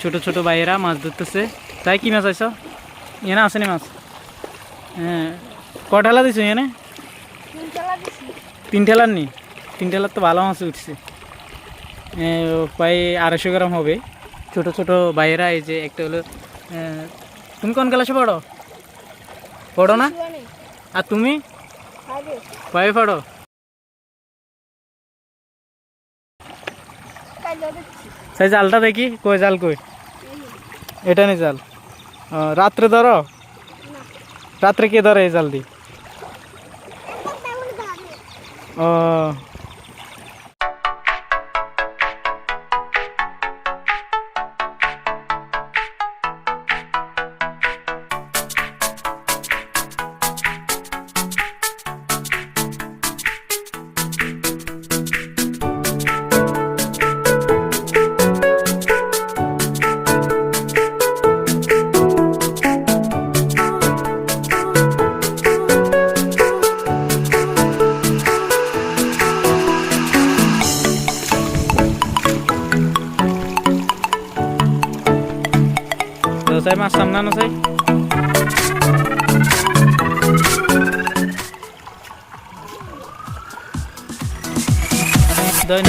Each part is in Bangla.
ছোট ছোট ভাইয়েরা মাছ ধরতেছে। তাই কি মাছ আইছ? এনে আসেনি মাছ? হ্যাঁ, কটালা দিছো এনে? 3 ঠেলার নি? 3 ঠেলার তো ভালো মাছ উঠছে, প্রায় 250 গ্রাম হবে। ছোট ছোট ভাইয়েরা, এই যে একটা হলো, তুমি কোন ক্লাসে পড়ো? পড়ো না? আর তুমি? 5 পড়ো। সেই জালটা দেখি, কই জাল কই? এটা নি জাল? রাত্রে ধরো? রাত্রে কে ধরে এই জাল দি? ও, saya mas samna no say dan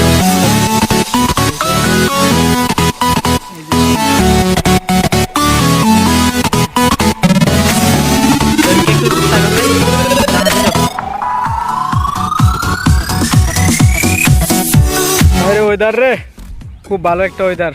weather re খুব ভালো একটা ওয়েদার।